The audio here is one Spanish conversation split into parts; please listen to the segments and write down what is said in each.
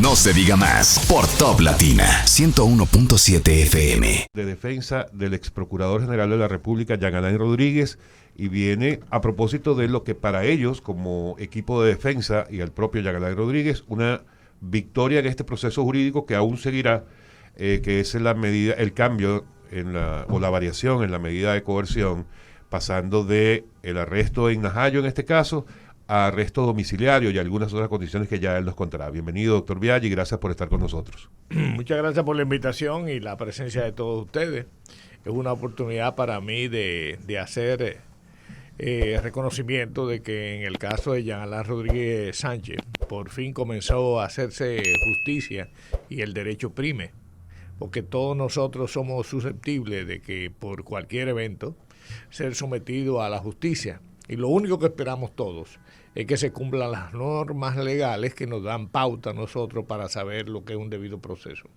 No se diga más por Top Latina 101.7 FM. De defensa del ex procurador general de la República, Jean Alain Rodríguez, y viene a propósito de lo que para ellos, como equipo de defensa y al propio Jean Alain Rodríguez, una victoria en este proceso jurídico que aún seguirá, que es la medida, el cambio o la variación en la medida de coerción, pasando de el arresto en Najayo en este caso a arresto domiciliario y algunas otras condiciones que ya él nos contará. Bienvenido, doctor Biaggi, y gracias por estar con nosotros. Muchas gracias por la invitación y la presencia de todos ustedes. Es una oportunidad para mí de hacer reconocimiento de que en el caso de Jean Alain Rodríguez Sánchez por fin comenzó a hacerse justicia y el derecho prime, porque todos nosotros somos susceptibles de que por cualquier evento ser sometido a la justicia, y lo único que esperamos todos es que se cumplan las normas legales que nos dan pauta a nosotros para saber lo que es un debido proceso.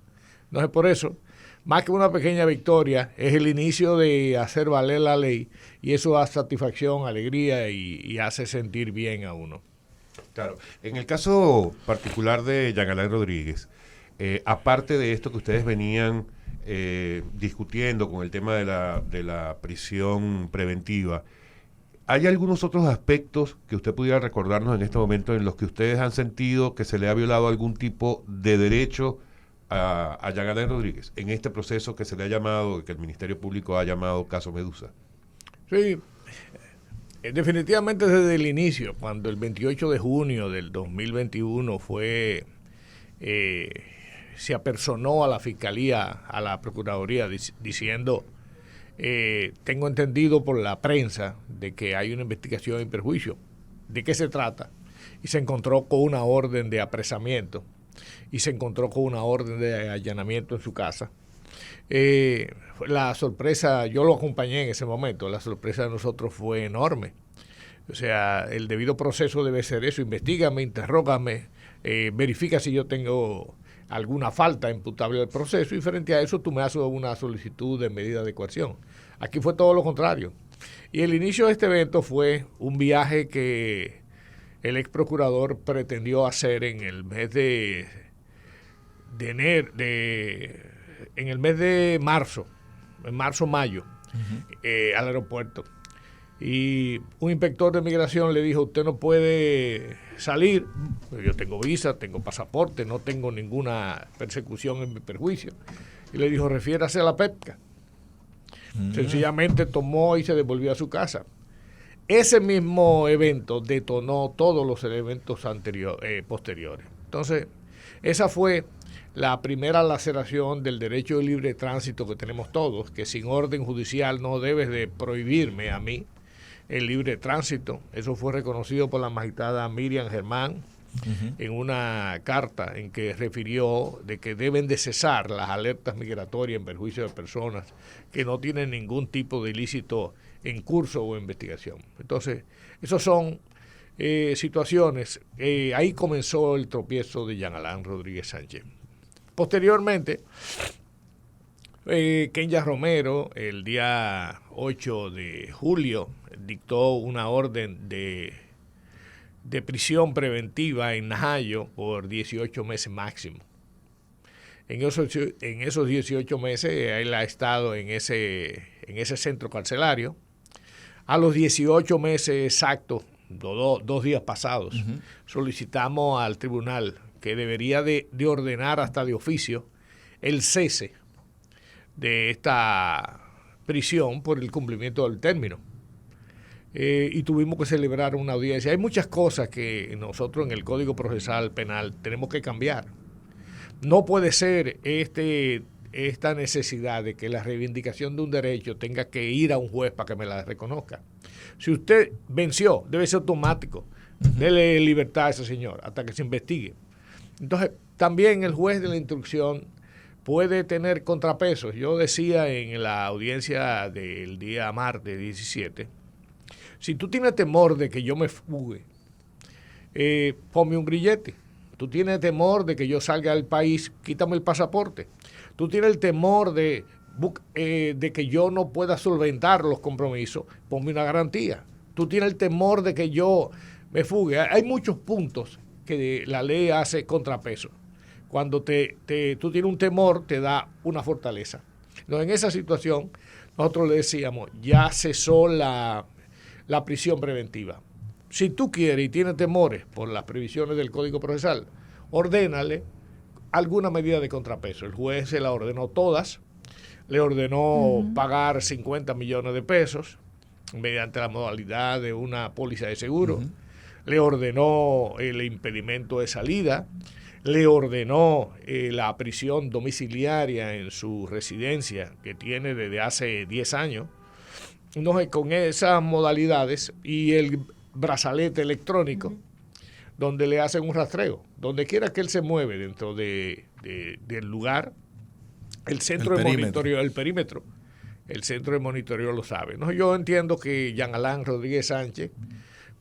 Entonces, por eso, más que una pequeña victoria, es el inicio de hacer valer la ley, y eso da satisfacción, alegría y hace sentir bien a uno. Claro, en el caso particular de Jean Alain Rodríguez, aparte de esto que ustedes venían discutiendo con el tema de la prisión preventiva, ¿hay algunos otros aspectos que usted pudiera recordarnos en este momento en los que ustedes han sentido que se le ha violado algún tipo de derecho a Jean Alain Rodríguez en este proceso que se le ha llamado, que el Ministerio Público ha llamado caso Medusa? Sí, definitivamente desde el inicio, cuando el 28 de junio del 2021 se apersonó a la Fiscalía, a la Procuraduría, diciendo, tengo entendido por la prensa de que hay una investigación en perjuicio. ¿De qué se trata? Y se encontró con una orden de apresamiento y se encontró con una orden de allanamiento en su casa. La sorpresa, yo lo acompañé en ese momento, la sorpresa de nosotros fue enorme. O sea, el debido proceso debe ser eso: investígame, interrógame, verifica si yo tengo alguna falta imputable al proceso, y frente a eso tú me haces una solicitud de medida de coerción. Aquí fue todo lo contrario. Y el inicio de este evento fue un viaje que el ex procurador pretendió hacer en el mes de enero, en el mes de marzo, en marzo-mayo, al aeropuerto. Y un inspector de migración le dijo, usted no puede salir, yo tengo visa, tengo pasaporte, no tengo ninguna persecución en mi perjuicio. Y le dijo, refiérase a la PEPCA. Sencillamente tomó y se devolvió a su casa. Ese mismo evento detonó todos los eventos posteriores. Entonces, esa fue la primera laceración del derecho de libre tránsito que tenemos todos, que sin orden judicial no debes de prohibirme a mí el libre tránsito. Eso fue reconocido por la magistrada Miriam Germán en una carta en que refirió de que deben de cesar las alertas migratorias en perjuicio de personas que no tienen ningún tipo de ilícito en curso o investigación. Entonces, esas son situaciones. Ahí comenzó el tropiezo de Jean Alain Rodríguez Sánchez. Posteriormente, Kenya Romero, el día 8 de julio, dictó una orden de prisión preventiva en Najayo por 18 meses máximo. En esos 18 meses él ha estado en ese centro carcelario. A los 18 meses exactos, dos días pasados, solicitamos al tribunal que debería de ordenar hasta de oficio el cese de esta prisión por el cumplimiento del término. Y tuvimos que celebrar una audiencia. Hay muchas cosas que nosotros en el Código Procesal Penal tenemos que cambiar. No puede ser esta necesidad de que la reivindicación de un derecho tenga que ir a un juez para que me la reconozca. Si usted venció, debe ser automático. Dele libertad a ese señor hasta que se investigue. Entonces, también el juez de la instrucción puede tener contrapesos. Yo decía en la audiencia del día martes 17, si tú tienes temor de que yo me fugue, ponme un grillete. Tú tienes temor de que yo salga del país, quítame el pasaporte. Tú tienes el temor de que yo no pueda solventar los compromisos, ponme una garantía. Tú tienes el temor de que yo me fugue. Hay muchos puntos que la ley hace contrapeso. Cuando tú tienes un temor, te da una fortaleza. Entonces, en esa situación, nosotros le decíamos, ya cesó la prisión preventiva. Si tú quieres y tienes temores por las previsiones del Código Procesal, ordénale alguna medida de contrapeso. El juez se la ordenó todas, le ordenó pagar 50 millones de pesos mediante la modalidad de una póliza de seguro, le ordenó el impedimento de salida, le ordenó la prisión domiciliaria en su residencia que tiene desde hace 10 años. Entonces, con esas modalidades y el brazalete electrónico, donde le hacen un rastreo, donde quiera que él se mueve dentro del lugar, el centro de monitoreo, el perímetro, el centro de monitoreo lo sabe. ¿No? Yo entiendo que Jean Alain Rodríguez Sánchez,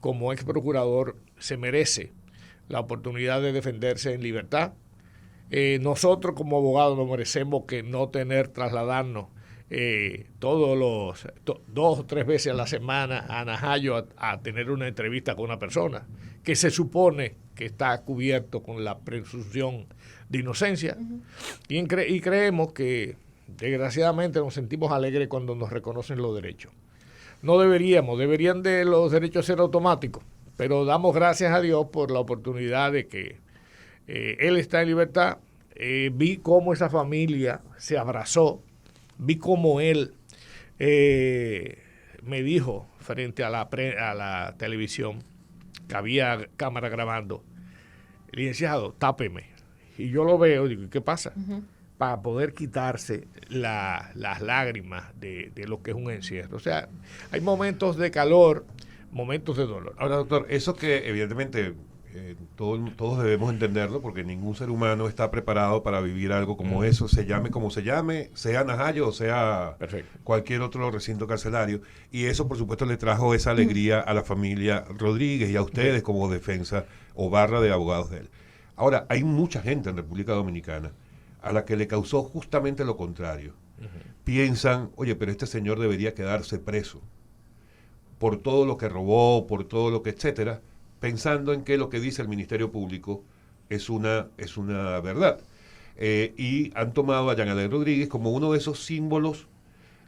como ex procurador, se merece la oportunidad de defenderse en libertad. Nosotros como abogados nos merecemos que no trasladarnos todos los 2 o 3 veces a la semana a Najayo a tener una entrevista con una persona que se supone que está cubierto con la presunción de inocencia. Y creemos que desgraciadamente nos sentimos alegres cuando nos reconocen los derechos. No deberían de los derechos ser automáticos, pero damos gracias a Dios por la oportunidad de que él está en libertad. Vi cómo esa familia se abrazó, vi cómo él me dijo frente a la televisión que había cámara grabando, licenciado, tápeme. Y yo lo veo, digo, ¿qué pasa? Para poder quitarse las lágrimas de lo que es un encierro. O sea, hay momentos de calor, momentos de dolor. Ahora, doctor, eso que evidentemente todos debemos entenderlo, porque ningún ser humano está preparado para vivir algo como eso, se llame como se llame, sea Najayo o sea cualquier otro recinto carcelario. Y eso, por supuesto, le trajo esa alegría a la familia Rodríguez y a ustedes como defensa o barra de abogados de él. Ahora, hay mucha gente en República Dominicana a la que le causó justamente lo contrario. Piensan, oye, pero este señor debería quedarse preso por todo lo que robó, por todo lo que, etcétera, pensando en que lo que dice el Ministerio Público es una verdad. Y han tomado a Jean Alain Rodríguez como uno de esos símbolos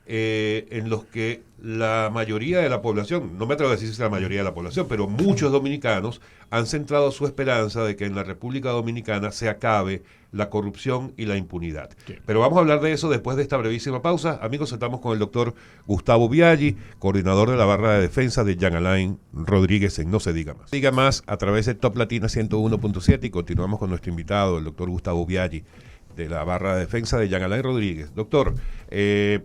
en los que la mayoría de la población, no me atrevo a decir si es la mayoría de la población, pero muchos dominicanos han centrado su esperanza de que en la República Dominicana se acabe la corrupción y la impunidad. Sí. Pero vamos a hablar de eso después de esta brevísima pausa. Amigos, estamos con el doctor Gustavo Biaggi, coordinador de la barra de defensa de Jean Alain Rodríguez en No Se Diga Más. Diga Más a través de Top Latina 101.7 y continuamos con nuestro invitado, el doctor Gustavo Biaggi, de la barra de defensa de Jean Alain Rodríguez. Doctor,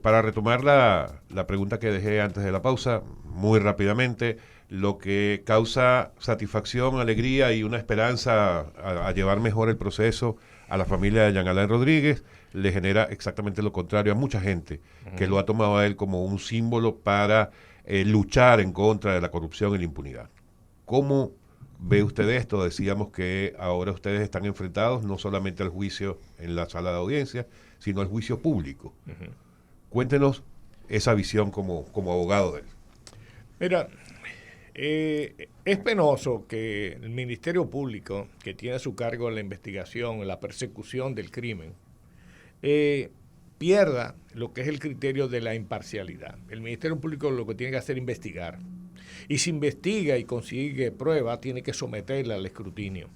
para retomar la pregunta que dejé antes de la pausa, muy rápidamente, lo que causa satisfacción, alegría y una esperanza a llevar mejor el proceso a la familia de Jean Alain Rodríguez, le genera exactamente lo contrario a mucha gente que lo ha tomado a él como un símbolo para luchar en contra de la corrupción y la impunidad. ¿Cómo ve usted esto? Decíamos que ahora ustedes están enfrentados no solamente al juicio en la sala de audiencia, sino al juicio público. Cuéntenos esa visión como abogado de él. Mira, es penoso que el Ministerio Público, que tiene a su cargo la investigación, la persecución del crimen, pierda lo que es el criterio de la imparcialidad. El Ministerio Público lo que tiene que hacer es investigar. Y si investiga y consigue prueba, tiene que someterla al escrutinio.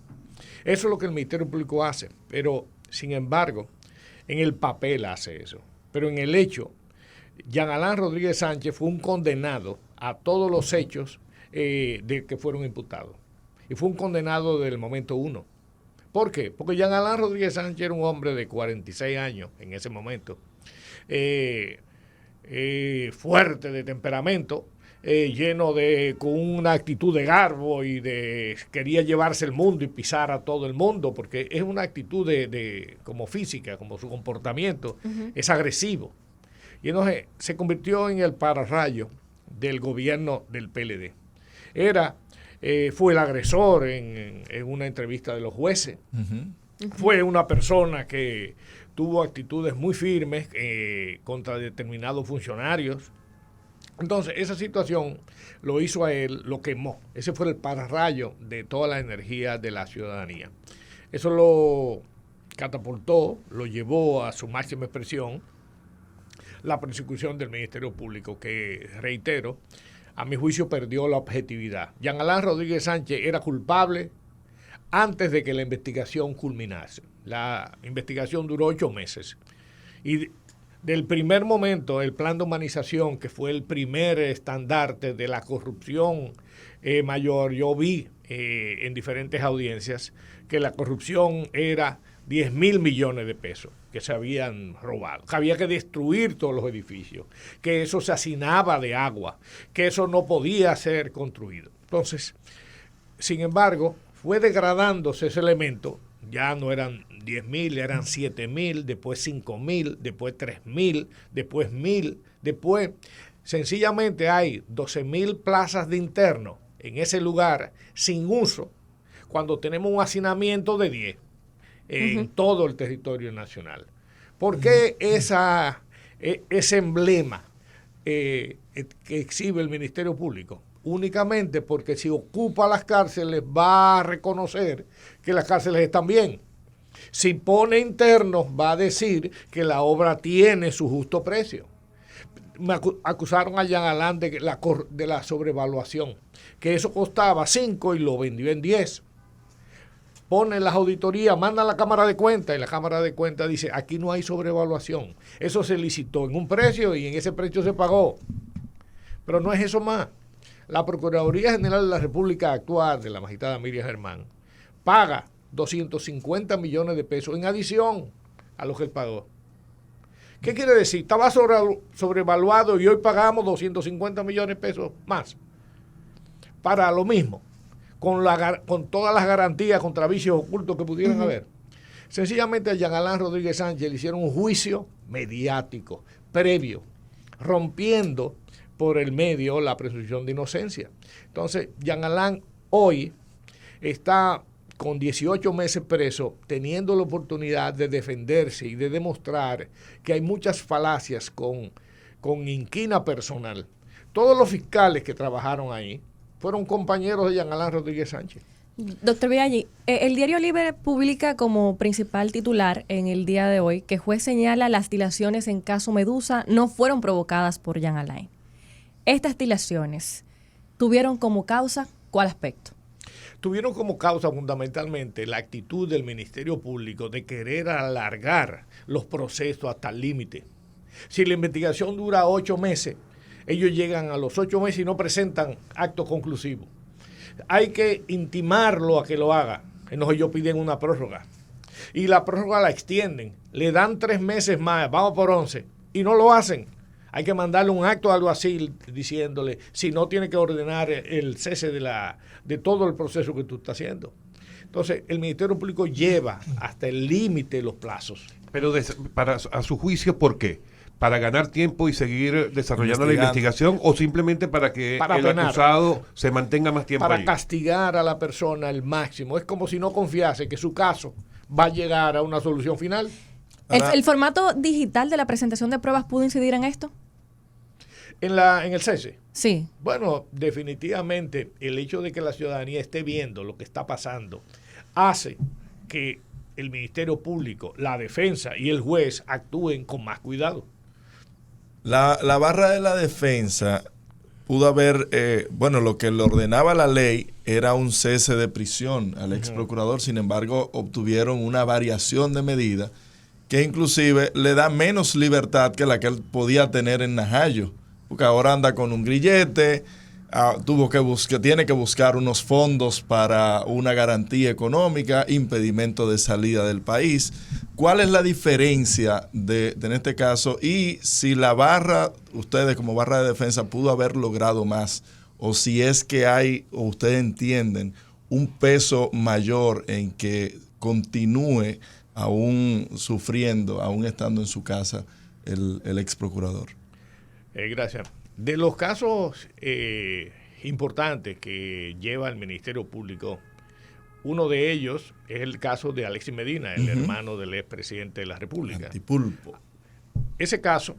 Eso es lo que el Ministerio Público hace, pero sin embargo, en el papel hace eso. Pero en el hecho, Jean Alain Rodríguez Sánchez fue un condenado a todos los hechos de que fueron imputados. Y fue un condenado desde el momento 1. ¿Por qué? Porque Jean Alain Rodríguez Sánchez era un hombre de 46 años en ese momento, fuerte de temperamento, con una actitud de garbo y quería llevarse el mundo y pisar a todo el mundo, porque es una actitud como física, como su comportamiento, es agresivo. Y entonces se convirtió en el pararrayo del gobierno del PLD. Fue el agresor en una entrevista de los jueces. Fue una persona que tuvo actitudes muy firmes contra determinados funcionarios. Entonces, esa situación lo hizo a él, lo quemó. Ese fue el pararrayo de toda la energía de la ciudadanía. Eso catapultó, lo llevó a su máxima expresión, la persecución del Ministerio Público, que, reitero, a mi juicio perdió la objetividad. Jean Alain Rodríguez Sánchez era culpable antes de que la investigación culminase. La investigación duró 8 meses. Y del primer momento, el plan de humanización, que fue el primer estandarte de la corrupción mayor, yo vi en diferentes audiencias que la corrupción era 10.000 millones de pesos que se habían robado, que había que destruir todos los edificios, que eso se hacinaba de agua, que eso no podía ser construido. Entonces, sin embargo, fue degradándose ese elemento, ya no eran 10.000, eran 7.000, después 5.000, después 3.000, después 1.000, después sencillamente hay 12.000 plazas de internos en ese lugar sin uso, cuando tenemos un hacinamiento de 10 en todo el territorio nacional. ¿Por qué ese emblema que exhibe el Ministerio Público? Únicamente porque si ocupa las cárceles va a reconocer que las cárceles están bien. Si pone internos va a decir que la obra tiene su justo precio. Me acusaron a Jean Alain de la sobrevaluación, que eso costaba 5 y lo vendió en 10. Pone las auditorías, manda a la Cámara de Cuentas y la Cámara de Cuentas dice, aquí no hay sobrevaluación. Eso se licitó en un precio y en ese precio se pagó. Pero no es eso más. La Procuraduría General de la República actual, de la magistrada Miriam Germán, paga 250 millones de pesos en adición a lo que él pagó. ¿Qué quiere decir? Estaba sobrevaluado y hoy pagamos 250 millones de pesos más para lo mismo, con todas las garantías contra vicios ocultos que pudieran haber. Sencillamente a Jean Alain Rodríguez Sánchez le hicieron un juicio mediático, previo, rompiendo por el medio la presunción de inocencia. Entonces, Jean Alain hoy está con 18 meses preso, teniendo la oportunidad de defenderse y de demostrar que hay muchas falacias con inquina personal. Todos los fiscales que trabajaron ahí fueron compañeros de Jean Alain Rodríguez Sánchez. Doctor Biaggi, el Diario Libre publica como principal titular en el día de hoy que juez señala las dilaciones en caso Medusa no fueron provocadas por Jean Alain. Estas dilaciones tuvieron como causa, ¿cuál aspecto? Tuvieron como causa fundamentalmente la actitud del Ministerio Público de querer alargar los procesos hasta el límite. Si la investigación dura 8 meses, ellos llegan a los 8 meses y no presentan actos conclusivos. Hay que intimarlo a que lo haga. Entonces ellos piden una prórroga. Y la prórroga la extienden. Le dan 3 meses más, vamos por 11. Y no lo hacen. Hay que mandarle un acto al alguacil diciéndole si no tiene que ordenar el cese de todo el proceso que tú estás haciendo. Entonces, el Ministerio Público lleva hasta el límite los plazos. Pero a su juicio, ¿por qué? ¿Para ganar tiempo y seguir desarrollando la investigación o simplemente para que el acusado se mantenga más tiempo para allí? Castigar a la persona al máximo. Es como si no confiase que su caso va a llegar a una solución final. ¿El formato digital de la presentación de pruebas pudo incidir en esto? En el cese. Sí. Bueno, definitivamente el hecho de que la ciudadanía esté viendo lo que está pasando hace que el Ministerio Público, la defensa y el juez actúen con más cuidado. La barra de la defensa pudo haber, lo que le ordenaba la ley era un cese de prisión al ex procurador, sin embargo obtuvieron una variación de medida que inclusive le da menos libertad que la que él podía tener en Najayo, porque ahora anda con un grillete, tiene que buscar unos fondos para una garantía económica, impedimento de salida del país. ¿Cuál es la diferencia en este caso? Y si la barra, ustedes como barra de defensa, pudo haber logrado más, o si es que hay, o ustedes entienden, un peso mayor en que continúe aún sufriendo, aún estando en su casa, el ex procurador. Gracias. De los casos importantes que lleva el Ministerio Público, uno de ellos es el caso de Alexis Medina, el hermano del expresidente de la República. Antipulpo. Ese caso,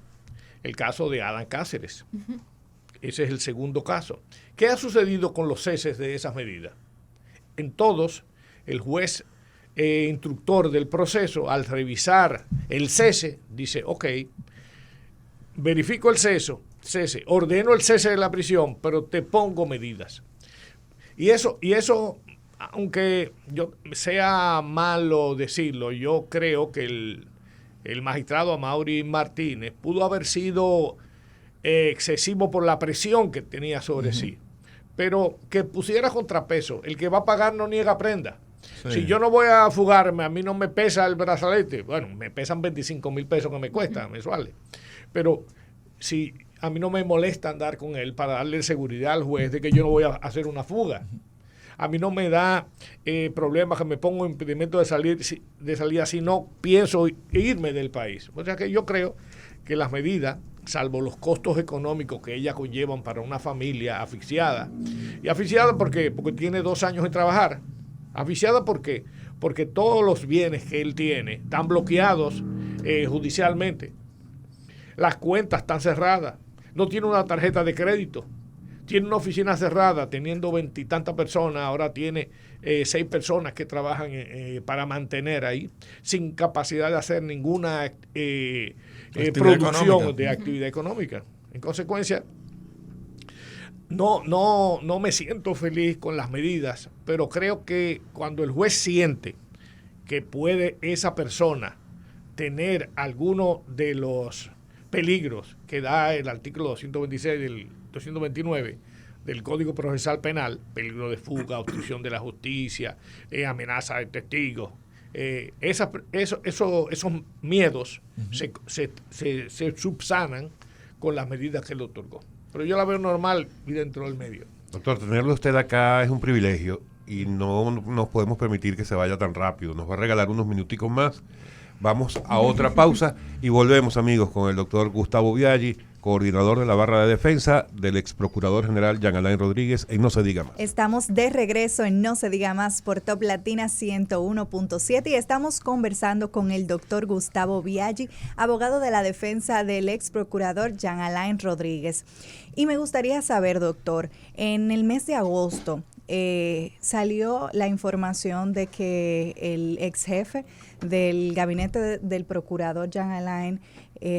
el caso de Adán Cáceres, ese es el segundo caso. ¿Qué ha sucedido con los ceses de esas medidas? En todos, el juez instructor del proceso, al revisar el cese, dice, ok, verifico el cese, ordeno el cese de la prisión, pero te pongo medidas. Y eso, aunque yo sea malo decirlo, yo creo que el magistrado Amaury Martínez pudo haber sido excesivo por la presión que tenía sobre sí, pero que pusiera contrapeso. El que va a pagar no niega prenda. Sí. Si yo no voy a fugarme, a mí no me pesa el brazalete. Bueno, me pesan 25,000 pesos que me cuesta mensuales. Pero si a mí no me molesta andar con él para darle seguridad al juez de que yo no voy a hacer una fuga. A mí no me da problemas que me pongo impedimento de salida si no pienso irme del país. O sea que yo creo que las medidas, salvo los costos económicos que ellas conllevan para una familia asfixiada. ¿Y asfixiada por qué? Porque tiene 2 años de trabajar. ¿Asfixiada por qué? Porque todos los bienes que él tiene están bloqueados judicialmente. Las cuentas están cerradas. No tiene una tarjeta de crédito. Tiene una oficina cerrada, teniendo 20 y tantas personas. Ahora tiene 6 personas que trabajan para mantener ahí, sin capacidad de hacer ninguna producción económica. De actividad económica. En consecuencia, no me siento feliz con las medidas, pero creo que cuando el juez siente que puede esa persona tener alguno de los peligros que da el artículo 226 del 229 del Código Procesal Penal, peligro de fuga, obstrucción de la justicia, amenaza de testigos, esos miedos se subsanan con las medidas que le otorgó. Pero yo la veo normal y dentro del medio. Doctor, tenerlo usted acá es un privilegio y no nos podemos permitir que se vaya tan rápido. Nos va a regalar unos minuticos más. Vamos a otra pausa y volvemos, amigos, con el doctor Gustavo Biaggi, coordinador de la barra de defensa del ex procurador general Jean Alain Rodríguez en No se diga más. Estamos de regreso en No se diga más por Top Latina 101.7 y estamos conversando con el doctor Gustavo Biaggi, abogado de la defensa del ex procurador Jean Alain Rodríguez. Y me gustaría saber, doctor, en el mes de agosto salió la información de que el ex jefe del gabinete del procurador Jean Alain,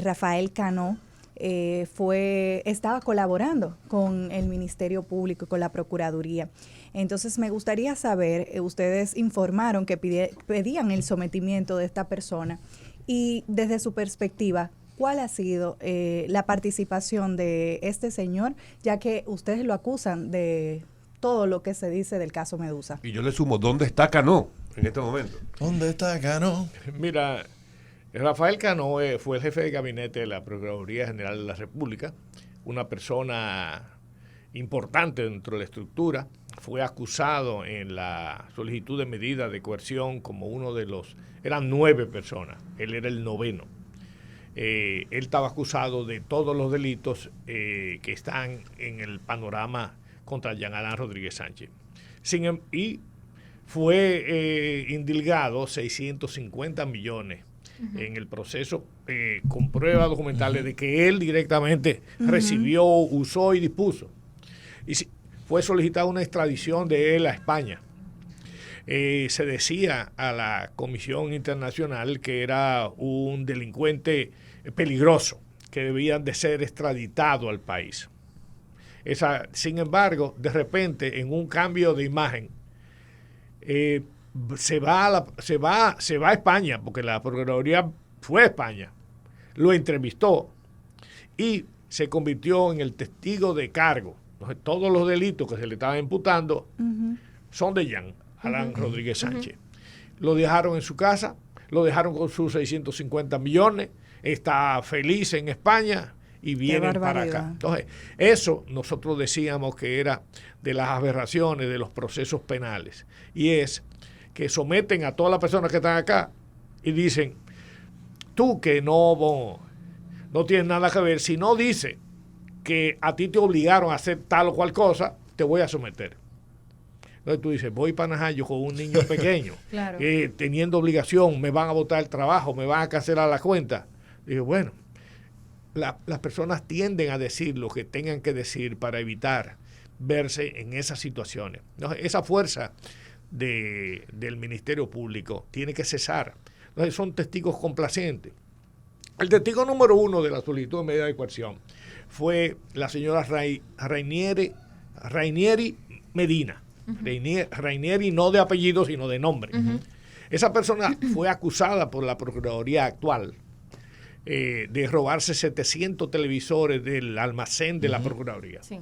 Rafael Cano, estaba colaborando con el Ministerio Público, con la Procuraduría. Entonces me gustaría saber, ustedes informaron que pedían el sometimiento de esta persona y desde su perspectiva, ¿cuál ha sido la participación de este señor, ya que ustedes lo acusan de todo lo que se dice del caso Medusa? Y yo le sumo, ¿dónde está Cano en este momento? ¿Dónde está Cano? Mira, Rafael Cano fue el jefe de gabinete de la Procuraduría General de la República, una persona importante dentro de la estructura. Fue acusado en la solicitud de medida de coerción como uno de los... Eran 9 personas, él era el 9º. Él estaba acusado de todos los delitos que están en el panorama contra Jean Alain Rodríguez Sánchez. Y fue indilgado 650 millones en el proceso, con pruebas documentales de que él directamente recibió, usó y dispuso. Y fue solicitada una extradición de él a España. Se decía a la Comisión Internacional que era un delincuente peligroso, que debían de ser extraditado al país. Sin embargo, de repente, en un cambio de imagen, se va a España, porque la Procuraduría fue a España, lo entrevistó y se convirtió en el testigo de cargo. Entonces, todos los delitos que se le estaban imputando son de Jean Alain Rodríguez Sánchez. Lo dejaron en su casa, lo dejaron con sus 650 millones, está feliz en España y vienen para acá. Entonces, eso nosotros decíamos que era de las aberraciones de los procesos penales, y es que someten a todas las personas que están acá y dicen, tú que no tienes nada que ver, si no dice que a ti te obligaron a hacer tal o cual cosa, te voy a someter. Entonces tú dices, voy para Najayo con un niño pequeño, Claro. Teniendo obligación, me van a botar el trabajo, me van a cancelar la cuenta. Digo, bueno, las personas tienden a decir lo que tengan que decir para evitar verse en esas situaciones. Entonces, esa fuerza del Ministerio Público tiene que cesar. Entonces son testigos complacientes. El testigo número 1 de la solicitud de medida de coerción fue la señora Rainieri Medina. Rainieri no de apellido, sino de nombre. Esa persona fue acusada por la Procuraduría actual de robarse 700 televisores del almacén de la Procuraduría. Sí.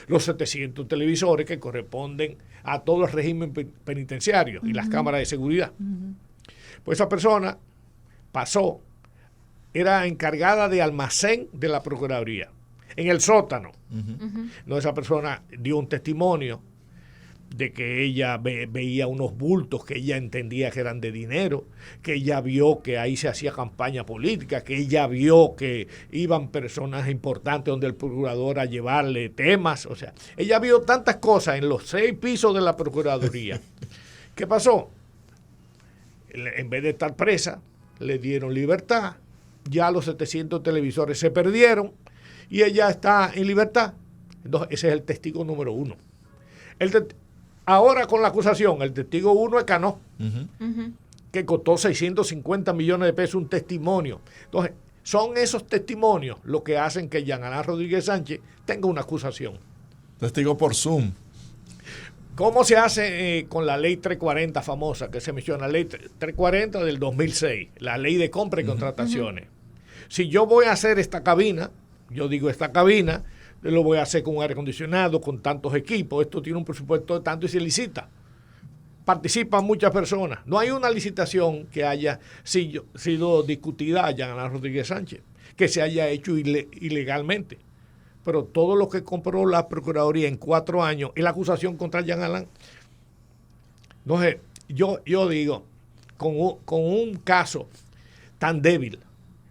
Los 700 televisores que corresponden a todo el régimen penitenciario y las cámaras de seguridad. Pues esa persona era encargada de almacén de la Procuraduría, en el sótano. No, esa persona dio un testimonio de que ella veía unos bultos que ella entendía que eran de dinero, que ella vio que ahí se hacía campaña política, que ella vio que iban personas importantes donde el procurador a llevarle temas. O sea, ella vio tantas cosas en los 6 pisos de la Procuraduría. ¿Qué pasó? En vez de estar presa, le dieron libertad. Ya los 700 televisores se perdieron y ella está en libertad. Entonces, ese es el testigo número 1. Ahora con la acusación, el testigo 1 es Cano, que costó 650 millones de pesos un testimonio. Entonces, son esos testimonios los que hacen que Jean Alain Rodríguez Sánchez tenga una acusación. Testigo por Zoom. ¿Cómo se hace con la ley 340 famosa que se menciona? La ley 340 del 2006, la ley de compra y contrataciones. Si yo voy a hacer esta cabina, yo digo esta cabina, lo voy a hacer con un aire acondicionado, con tantos equipos, esto tiene un presupuesto de tanto y se licita. Participan muchas personas. No hay una licitación que haya sido discutida a Jean Alain Rodríguez Sánchez, que se haya hecho ilegalmente. Pero todo lo que compró la Procuraduría en 4 años es la acusación contra Jean Alain. Entonces, yo digo, con un caso tan débil,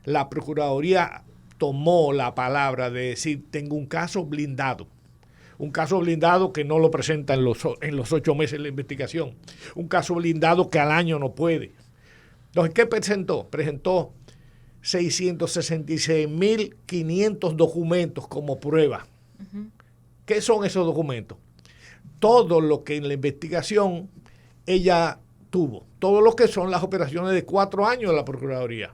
la Procuraduría tomó la palabra de decir, tengo un caso blindado. Un caso blindado que no lo presenta en los 8 meses de la investigación. Un caso blindado que al año no puede. Entonces, ¿qué presentó? Presentó 666.500 documentos como prueba. ¿Qué son esos documentos? Todo lo que en la investigación ella tuvo. Todo lo que son las operaciones de 4 años de la Procuraduría.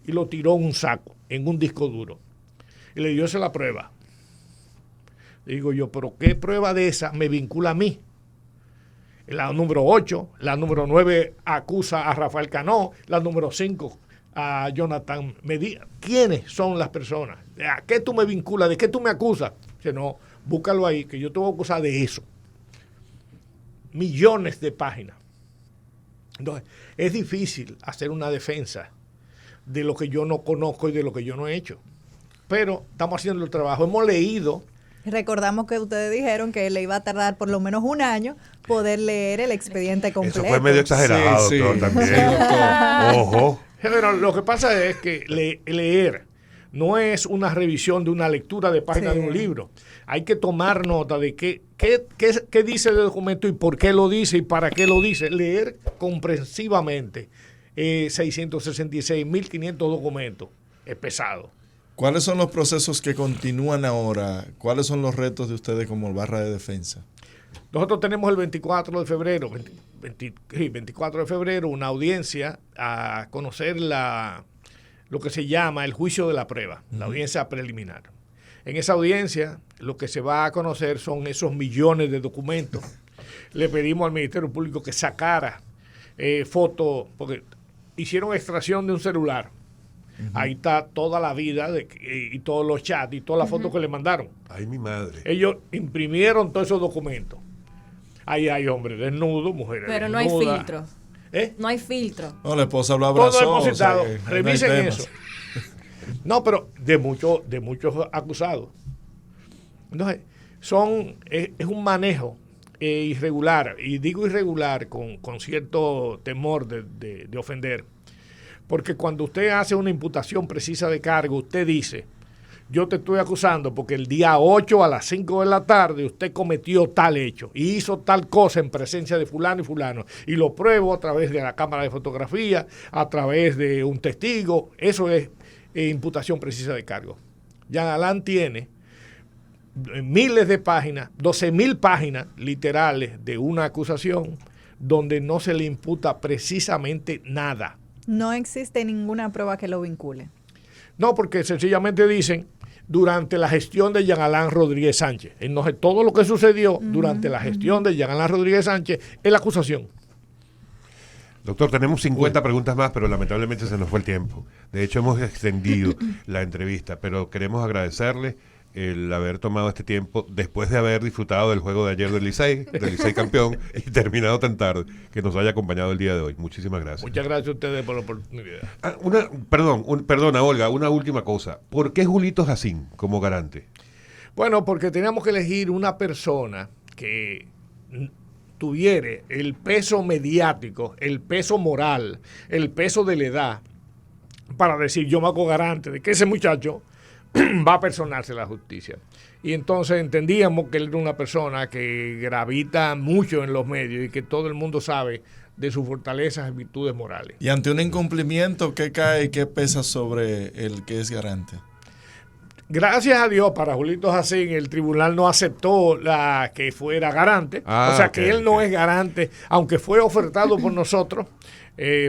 Y lo tiró en un saco, en un disco duro. Y le dio esa la prueba. Digo yo, pero ¿qué prueba de esa me vincula a mí? La número 8, la número 9 acusa a Rafael Cano, la número 5 a Jonathan Medina. ¿Quiénes son las personas? ¿A qué tú me vinculas? ¿De qué tú me acusas? Que no, búscalo ahí, que yo te voy a acusar de eso. Millones de páginas. Entonces, es difícil hacer una defensa de lo que yo no conozco y de lo que yo no he hecho. Pero estamos haciendo el trabajo. Hemos leído. Recordamos que ustedes dijeron que le iba a tardar por lo menos 1 año poder leer el expediente completo. Eso fue medio exagerado, sí, doctor, también. Sí, doctor. Ojo. Pero lo que pasa es que leer no es una revisión de una lectura de páginas de un libro. Hay que tomar nota de qué dice el documento y por qué lo dice y para qué lo dice. Leer comprensivamente 666.500 documentos es pesado. ¿Cuáles son los procesos que continúan ahora? ¿Cuáles son los retos de ustedes como barra de defensa? Nosotros tenemos el 24 de febrero, 24 de febrero, una audiencia a conocer lo que se llama el juicio de la prueba, la audiencia preliminar. En esa audiencia, lo que se va a conocer son esos millones de documentos. Le pedimos al Ministerio Público que sacara fotos, porque hicieron extracción de un celular. Ahí está toda la vida y todos los chats y todas las fotos que le mandaron. Ay, mi madre. Ellos imprimieron todos esos documentos. Ahí hay hombres desnudos, mujeres Pero no desnudas. hay filtro. No hay filtro. No, la esposa lo abrazó. Todo depositado. O sea, Revisen no hay eso. No, pero de muchos acusados. Entonces, es un manejo irregular. Y digo irregular con cierto temor de ofender. Porque cuando usted hace una imputación precisa de cargo, usted dice, yo te estoy acusando porque el día 8 a las 5 de la tarde usted cometió tal hecho y hizo tal cosa en presencia de fulano y fulano. Y lo pruebo a través de la cámara de fotografía, a través de un testigo. Eso es imputación precisa de cargo. Jean Alain tiene miles de páginas, 12.000 páginas literales de una acusación, donde no se le imputa precisamente nada. No existe ninguna prueba que lo vincule. No, porque sencillamente dicen durante la gestión de Jean Alain Rodríguez Sánchez. Entonces, todo lo que sucedió durante la gestión de Jean Alain Rodríguez Sánchez es la acusación. Doctor, tenemos 50 preguntas más, pero lamentablemente se nos fue el tiempo. De hecho, hemos extendido la entrevista, pero queremos agradecerle el haber tomado este tiempo después de haber disfrutado del juego de ayer del Licey campeón, y terminado tan tarde, que nos haya acompañado el día de hoy. Muchísimas gracias. Muchas gracias a ustedes por la oportunidad. Perdona, Olga, una última cosa. ¿Por qué Julito Jacín como garante? Bueno, porque teníamos que elegir una persona que tuviera el peso mediático, el peso moral, el peso de la edad, para decir, yo me hago garante de que ese muchacho va a personarse la justicia. Y entonces entendíamos que él era una persona que gravita mucho en los medios y que todo el mundo sabe de sus fortalezas y virtudes morales. Y ante un incumplimiento, ¿qué cae y qué pesa sobre el que es garante? Gracias a Dios, para Julito Jacín, el tribunal no aceptó que fuera garante. O sea, que él no es garante, aunque fue ofertado por nosotros,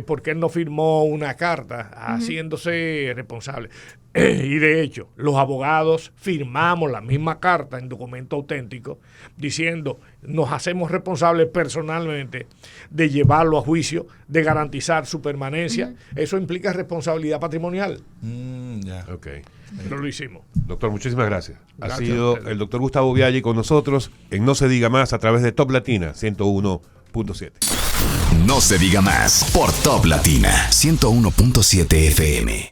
porque él no firmó una carta haciéndose responsable. Y de hecho, los abogados firmamos la misma carta en documento auténtico diciendo, nos hacemos responsables personalmente de llevarlo a juicio, de garantizar su permanencia. Eso implica responsabilidad patrimonial. Okay. Pero lo hicimos. Doctor, muchísimas gracias. Gracias Ha sido el doctor Gustavo Biaggi con nosotros en No Se Diga Más a través de Top Latina 101.7. No se diga más por Top Latina 101.7 FM.